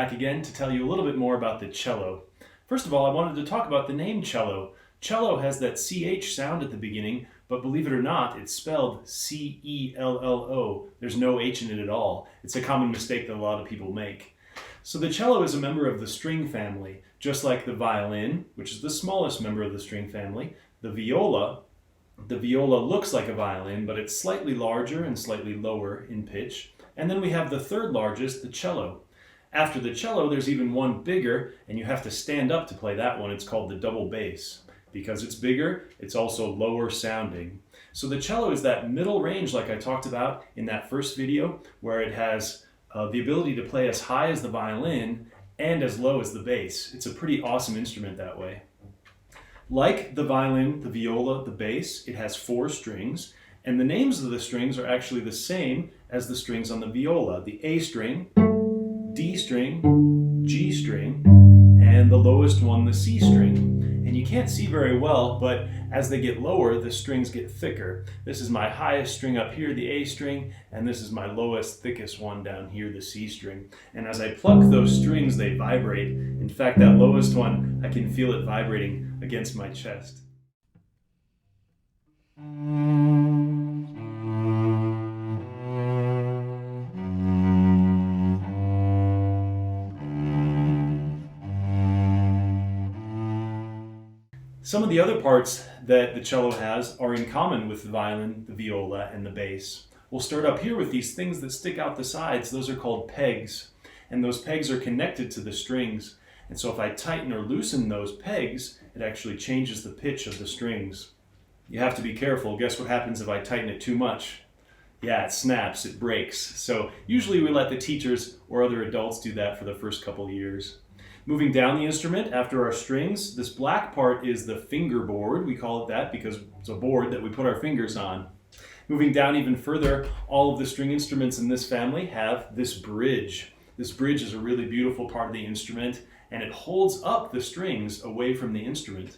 back again to tell you a little bit more about the cello. First of all, I wanted to talk about the name cello. Cello has that CH sound at the beginning, but believe it or not, it's spelled C-E-L-L-O. There's no H in it at all. It's a common mistake that a lot of people make. So the cello is a member of the string family, just like the violin, which is the smallest member of the string family. The viola looks like a violin, but it's slightly larger and slightly lower in pitch. And then we have the third largest, the cello. After the cello, there's even one bigger, and you have to stand up to play that one. It's called the double bass. Because it's bigger, it's also lower sounding. So the cello is that middle range like I talked about in that first video, where it has the ability to play as high as the violin and as low as the bass. It's a pretty awesome instrument that way. Like the violin, the viola, the bass, it has 4 strings, and the names of the strings are actually the same as the strings on the viola. The A string, D string, G string, and the lowest one, the C string. And you can't see very well, but as they get lower, the strings get thicker. This is my highest string up here, the A string, and this is my lowest, thickest one down here, the C string. And as I pluck those strings, they vibrate. In fact, that lowest one, I can feel it vibrating against my chest. Some of the other parts that the cello has are in common with the violin, the viola, and the bass. We'll start up here with these things that stick out the sides. Those are called pegs, and those pegs are connected to the strings. And so if I tighten or loosen those pegs, it actually changes the pitch of the strings. You have to be careful. Guess what happens if I tighten it too much? Yeah, it snaps, it breaks. So usually we let the teachers or other adults do that for the first couple years. Moving down the instrument after our strings, this black part is the fingerboard. We call it that because it's a board that we put our fingers on. Moving down even further, all of the string instruments in this family have this bridge. This bridge is a really beautiful part of the instrument, and it holds up the strings away from the instrument.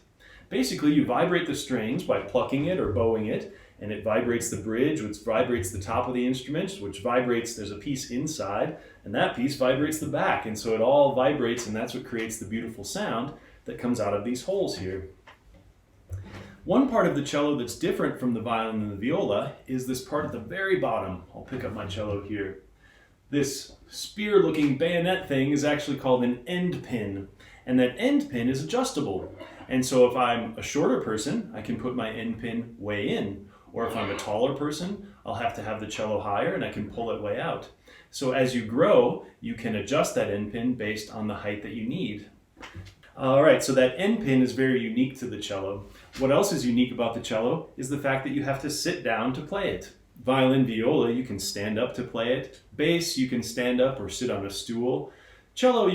Basically, you vibrate the strings by plucking it or bowing it, and it vibrates the bridge, which vibrates the top of the instrument, which vibrates, there's a piece inside, and that piece vibrates the back. And so it all vibrates, and that's what creates the beautiful sound that comes out of these holes here. One part of the cello that's different from the violin and the viola is this part at the very bottom. I'll pick up my cello here. This spear-looking bayonet thing is actually called an end pin, and that end pin is adjustable. And so if I'm a shorter person, I can put my end pin way in. Or if I'm a taller person, I'll have to have the cello higher and I can pull it way out. So as you grow, you can adjust that end pin based on the height that you need. All right, so that end pin is very unique to the cello. What else is unique about the cello is the fact that you have to sit down to play it. Violin, viola, you can stand up to play it. Bass, you can stand up or sit on a stool. Cello,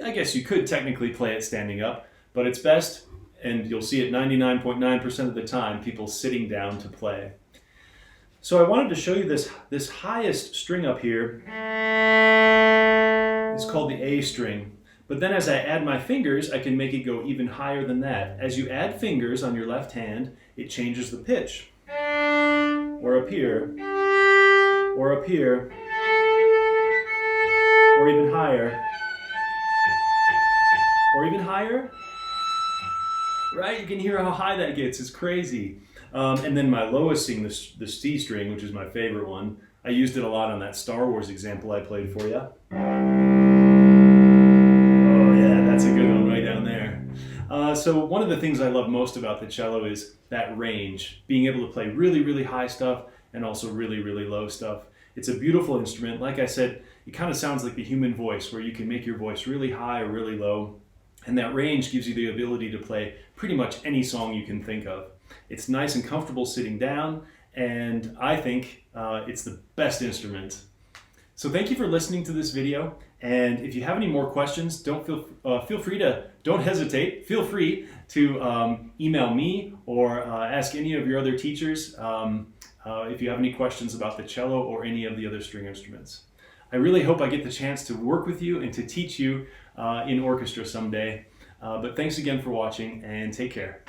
I guess you could technically play it standing up, but it's best, and you'll see it 99.9% of the time, people sitting down to play. So I wanted to show you this highest string up here. It's called the A string. But then as I add my fingers, I can make it go even higher than that. As you add fingers on your left hand, it changes the pitch. Or up here, or up here, or even higher, or even higher. Right? You can hear how high that gets. It's crazy. And then my lowest string, the C string, which is my favorite one, I used it a lot on that Star Wars example I played for you. Oh yeah, that's a good one right down there. So one of the things I love most about the cello is that range, being able to play really, really high stuff and also really, really low stuff. It's a beautiful instrument. Like I said, it kind of sounds like the human voice, where you can make your voice really high or really low. And that range gives you the ability to play pretty much any song you can think of. It's nice and comfortable sitting down, and I think it's the best instrument. So thank you for listening to this video, and if you have any more questions, don't hesitate, feel free to email me or ask any of your other teachers if you have any questions about the cello or any of the other string instruments. I really hope I get the chance to work with you and to teach you in orchestra someday. But thanks again for watching, and take care.